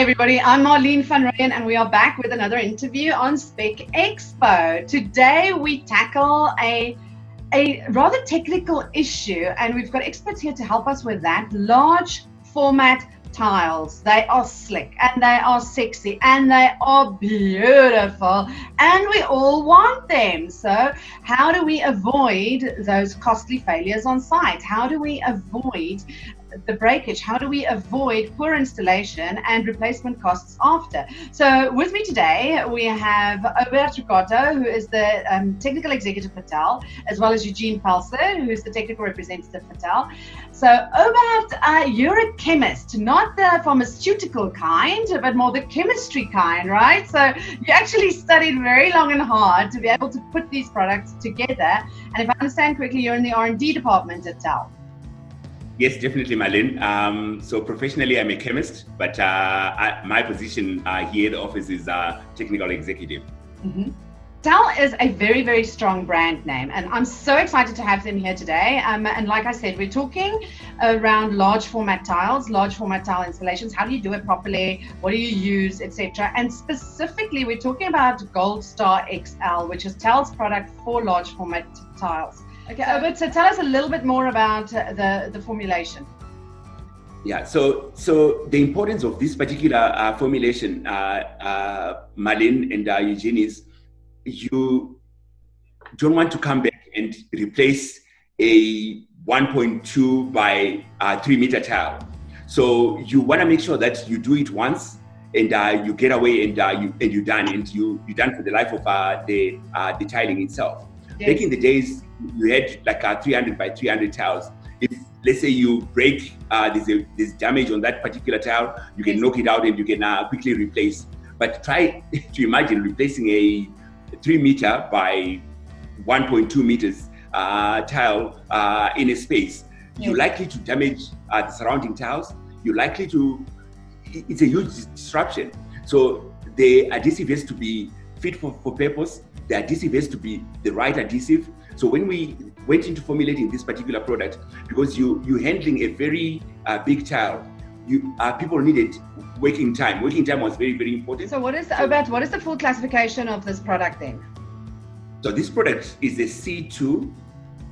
everybody, I'm Marlene van Rooyen and we are back with another interview on SpecExpo. Today we tackle a rather technical issue and we've got experts here to help us with that. Large format tiles. They are slick and they are sexy and they are beautiful and we all want them. So how do we avoid those costly failures on site? How do we avoid the breakage? How do we avoid poor installation and replacement costs after? So with me today we have Obert Rukato, who is the technical executive for TAL, as well as Eugene Pelzer, who is the technical representative for TAL. So Obert, you're a chemist, not the pharmaceutical kind, but more the chemistry kind, right? So you actually studied very long and hard to be able to put these products together. And if I understand correctly, you're in the R&D department at TAL. Yes, definitely, Marlene. So professionally, I'm a chemist, but my position here at the office is technical executive. Mm-hmm. TAL is a very, very strong brand name, and I'm so excited to have them here today. And like I said, we're talking around large format tiles, large format tile installations. How do you do it properly? What do you use, etc.? And specifically, we're talking about Goldstar XL, which is TAL's product for large format tiles. Okay, Obert, so tell us a little bit more about the formulation. Yeah, so the importance of this particular formulation, Marlene and Eugene, is you don't want to come back and replace a 1.2 by 3 meter tile. So you want to make sure that you do it once and you get away and you're done, and you're done for the life of the tiling itself. Yes. Back in the days, you had like 300 by 300 tiles. If let's say you break, there's damage on that particular tile, you can knock it out and you can quickly replace. But try to imagine replacing a 3 meter by 1.2 meters tile in a space. Yes. You're likely to damage the surrounding tiles. You're likely to, it's a huge disruption. So the adhesive has to be fit for purpose. The adhesive has to be the right adhesive. So when we went into formulating this particular product, because you're handling a very big tile, people needed working time. Working time was very, very important. So what is the full classification of this product then? So this product is a C2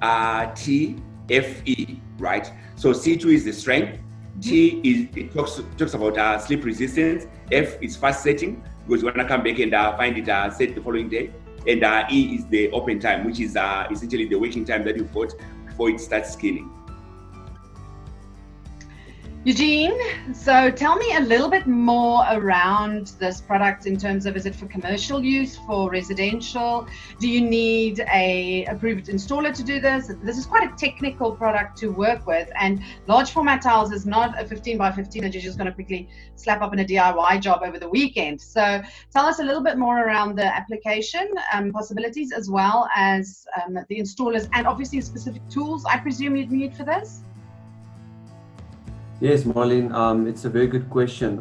TFE, right? So C2 is the strength, T is, it talks about slip resistance, F is fast setting, because you want to come back and find it set the following day. And E is the open time, which is essentially the working time that you've got before it starts scaling. Eugene, so tell me a little bit more around this product in terms of, is it for commercial use, for residential? Do you need a approved installer to do this? This is quite a technical product to work with, and large format tiles is not a 15 by 15 that you're just going to quickly slap up in a DIY job over the weekend. So tell us a little bit more around the application possibilities, as well as the installers, and obviously specific tools I presume you'd need for this. Yes, Marlene, it's a very good question.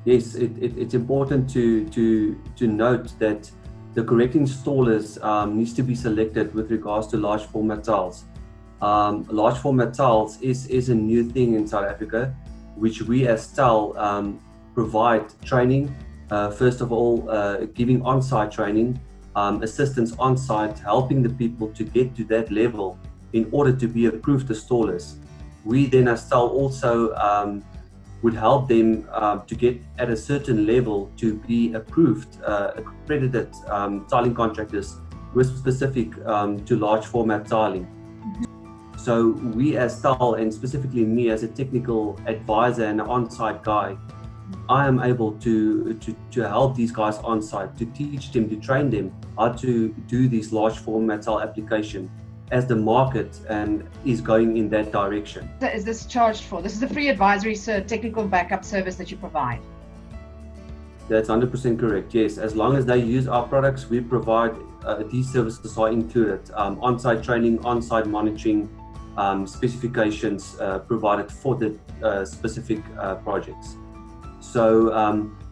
Yes, it's important to note that the correct installers needs to be selected with regards to large format tiles. Large format tiles is a new thing in South Africa, which we as TAL provide training. First of all, giving on-site training, assistance on-site, helping the people to get to that level in order to be approved installers. We then as TAL also would help them to get at a certain level to be approved, accredited tiling contractors with specific to large format tiling. So we as TAL, and specifically me as a technical advisor and an on-site guy, I am able to help these guys on-site, to teach them, to train them how to do these large format tile application, as the market is going in that direction. Is this charged for? This is a free advisory technical backup service that you provide? That's 100% correct, yes. As long as they use our products, we provide these services are included. On-site training, on-site monitoring, specifications provided for the specific projects. So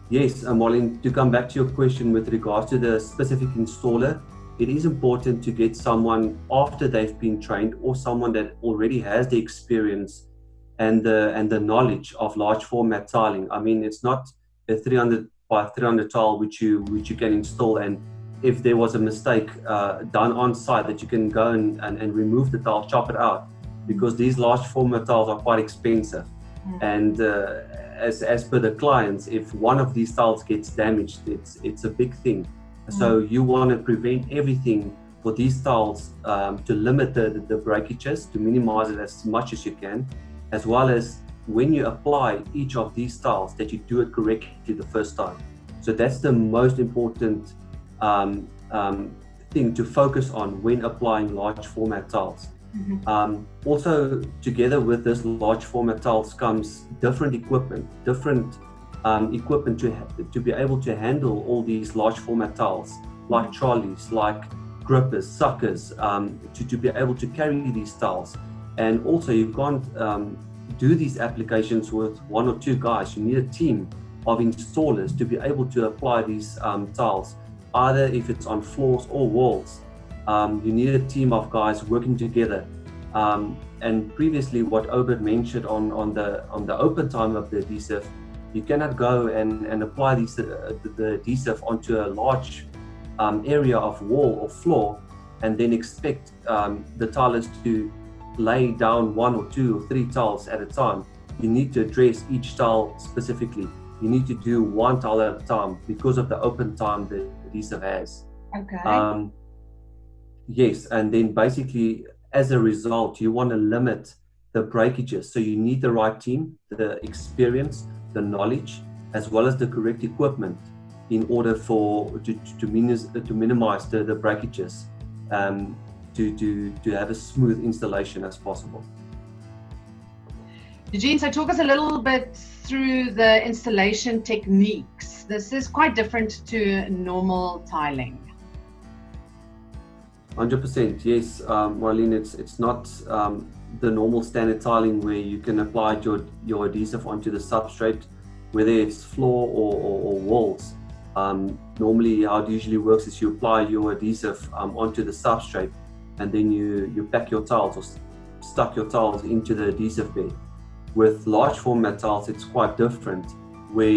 yes, Marlene, to come back to your question with regards to the specific installer, it is important to get someone after they've been trained, or someone that already has the experience and the knowledge of large format tiling. I mean, it's not a 300 by 300 tile which you can install, and if there was a mistake done on site, that you can go and remove the tile, chop it out, because these large format tiles are quite expensive. And as per the clients, if one of these tiles gets damaged, it's a big thing. So you want to prevent everything for these tiles, to limit the breakages, to minimize it as much as you can, as well as when you apply each of these tiles, that you do it correctly the first time. So that's the most important thing to focus on when applying large format tiles. Also, together with this large format tiles comes different equipment to be able to handle all these large format tiles, like trolleys, like grippers, suckers, to be able to carry these tiles. And also, you can't do these applications with one or two guys. You need a team of installers to be able to apply these tiles, either if it's on floors or walls. You need a team of guys working together. And previously, what Obert mentioned on the open time of the adhesive, you cannot go and apply the adhesive onto a large area of wall or floor and then expect the tilers to lay down one or two or three tiles at a time. You need to address each tile specifically. You need to do one tile at a time because of the open time the adhesive has. Okay. Yes, and then basically, as a result, you want to limit the breakages. So you need the right team, the experience, the knowledge, as well as the correct equipment in order to minimize the breakages, to have a smooth installation as possible. Eugene, so talk us a little bit through the installation techniques. This is quite different to normal tiling. 100%, yes, Marlene, it's not the normal standard tiling where you can apply your adhesive onto the substrate, whether it's floor or walls. Normally how it usually works is you apply your adhesive onto the substrate, and then you pack your tiles or stuck your tiles into the adhesive bed. With large format tiles, it's quite different, where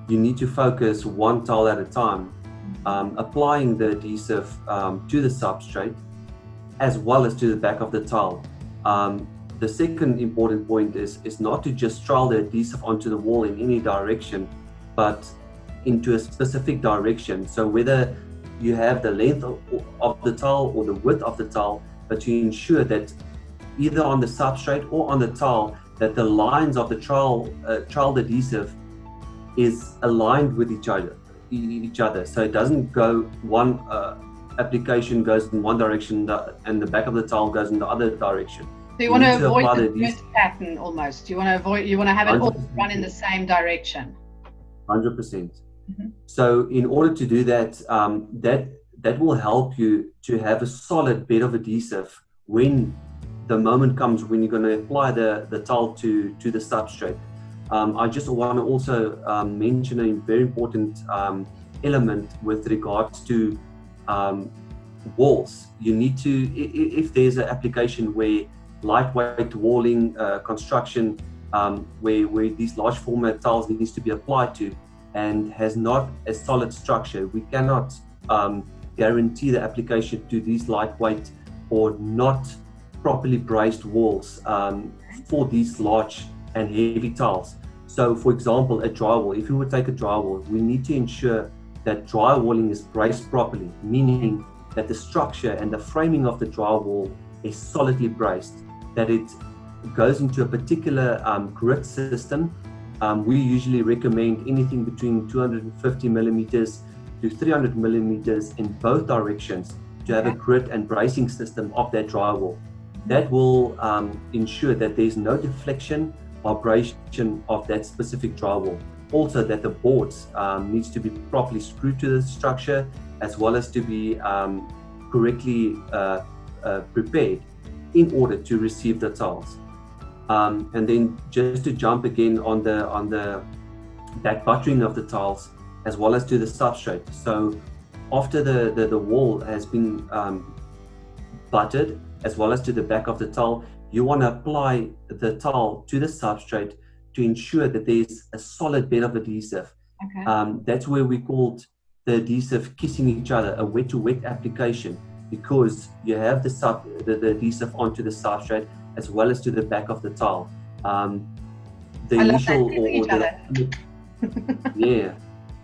you need to focus one tile at a time, applying the adhesive to the substrate as well as to the back of the tile. The second important point is not to just trowel the adhesive onto the wall in any direction, but into a specific direction. So whether you have the length of the tile or the width of the tile, but to ensure that either on the substrate or on the tile, that the lines of the troweled adhesive is aligned with each other, so it doesn't go one application goes in one direction and the back of the tile goes in the other direction. So you want to avoid the grid pattern almost. You want to have it all run in the same direction. 100%. So in order to do that, that will help you to have a solid bed of adhesive when the moment comes when you're going to apply the tile to the substrate. I just want to also mention a very important element with regards to walls. You need to, if there's an application where lightweight walling construction, where these large format tiles needs to be applied to and has not a solid structure, we cannot guarantee the application to these lightweight or not properly braced walls for these large and heavy tiles. So for example, a drywall, if you would take a drywall, we need to ensure that drywalling is braced properly, meaning that the structure and the framing of the drywall is solidly braced, that it goes into a particular grit system. We usually recommend anything between 250 millimeters to 300 millimeters in both directions to have a grit and bracing system of that drywall. That will ensure that there's no deflection or abrasion of that specific drywall. Also, that the boards needs to be properly screwed to the structure, as well as to be correctly prepared in order to receive the tiles. And then just to jump again on the back buttering of the tiles, as well as to the substrate. So after the wall has been buttered, as well as to the back of the tile, you want to apply the tile to the substrate to ensure that there's a solid bed of adhesive Okay. That's where we called the adhesive kissing each other, a wet-to-wet application, because you have the adhesive onto the substrate as well as to the back of the tile. The I love initial that, kissing each other. yeah.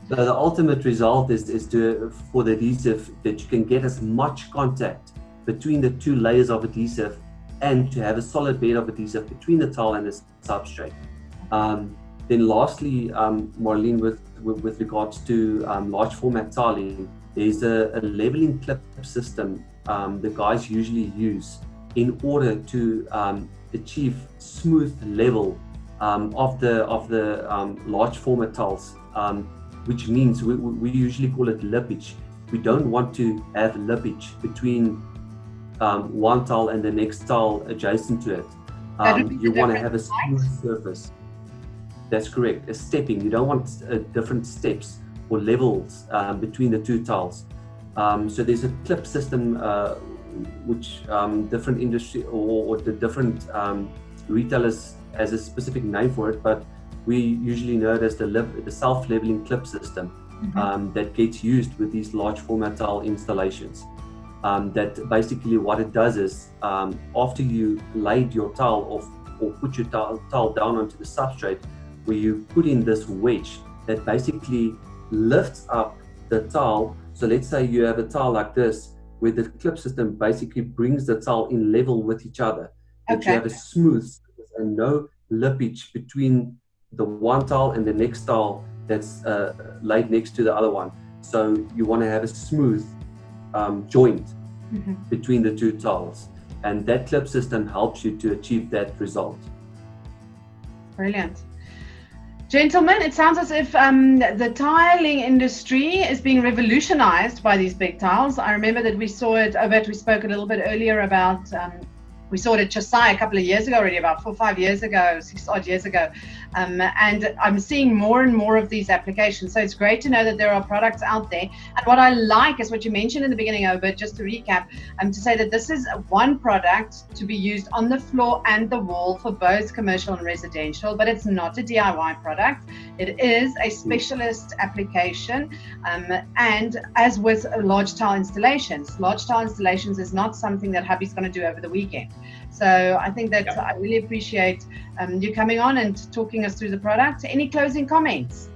So the ultimate result is for the adhesive that you can get as much contact between the two layers of adhesive and to have a solid bed of adhesive between the tile and the substrate. Then lastly, Marlene, with regards to large format tiling, there's a leveling clip system the guys usually use in order to achieve smooth level of the large format tiles, which means we usually call it lippage. We don't want to have lippage between one tile and the next tile adjacent to it. You want to have a smooth surface. That's correct. A stepping. You don't want different steps or levels between the two tiles. So there's a clip system which different industry or the different retailers has a specific name for it, but we usually know it as the self-leveling clip system that gets used with these large format tile installations. That basically what it does is after you laid your tile or put your tile down onto the substrate, where you put in this wedge that basically lifts up the tile. So let's say you have a tile like this, where the clip system basically brings the tile in level with each other. That you have a smooth surface and no lippage between the one tile and the next tile that's laid next to the other one. So you want to have a smooth joint between the two tiles, and that clip system helps you to achieve that result. Brilliant. Gentlemen, it sounds as if the tiling industry is being revolutionized by these big tiles. I remember that we saw it, Obert, we spoke a little bit earlier about, we saw it at Chasai a couple of years ago already, about 4 or 5 years ago, 6 odd years ago. And I'm seeing more and more of these applications. So it's great to know that there are products out there. And what I like is what you mentioned in the beginning, Obert, just to recap, to say that this is one product to be used on the floor and the wall for both commercial and residential, but it's not a DIY product. It is a specialist application. And as with large tile installations is not something that hubby's going to do over the weekend. So I think that I really appreciate you coming on and talking us through the product. Any closing comments?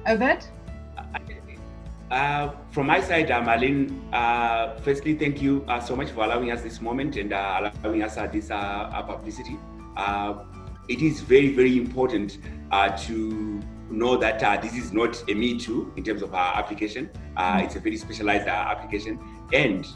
Obert? From my side, Marlene, firstly, thank you so much for allowing us this moment and allowing us this publicity. It is very, very important to know that this is not a me too in terms of our application. It's a very specialized application. And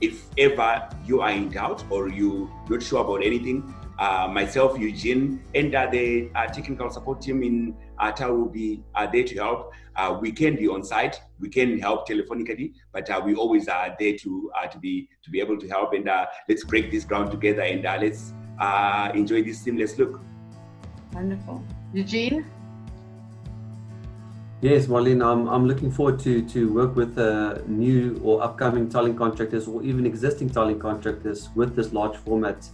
if ever you are in doubt or you're not sure about anything, myself, Eugene, and the technical support team in TAL will be there to help. We can be on site, we can help telephonically, but we always are there to be able to help. And let's break this ground together and let's enjoy this seamless look. Wonderful. Eugene? Yes, Marlene, I'm looking forward to work with new or upcoming tiling contractors or even existing tiling contractors with this large format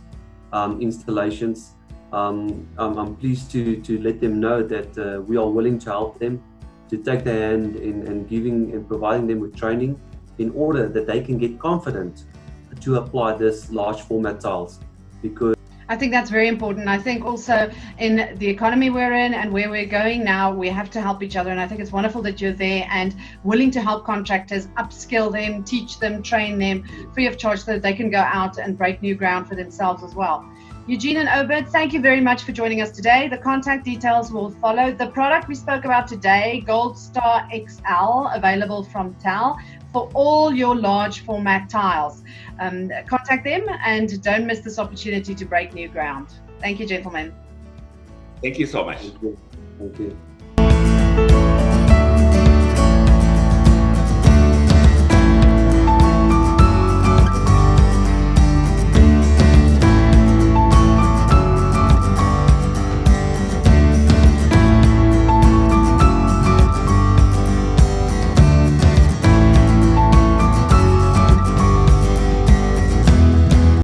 installations. I'm pleased to let them know that we are willing to help them, to take their hand in giving and providing them with training in order that they can get confident to apply this large format tiles. Because I think that's very important. I think also in the economy we're in and where we're going now, we have to help each other. And I think it's wonderful that you're there and willing to help contractors, upskill them, teach them, train them free of charge so that they can go out and break new ground for themselves as well. Eugene and Obert, thank you very much for joining us today. The contact details will follow. The product we spoke about today, Goldstar XL, available from TAL for all your large format tiles. Contact them and don't miss this opportunity to break new ground. Thank you, gentlemen. Thank you so much. Thank you.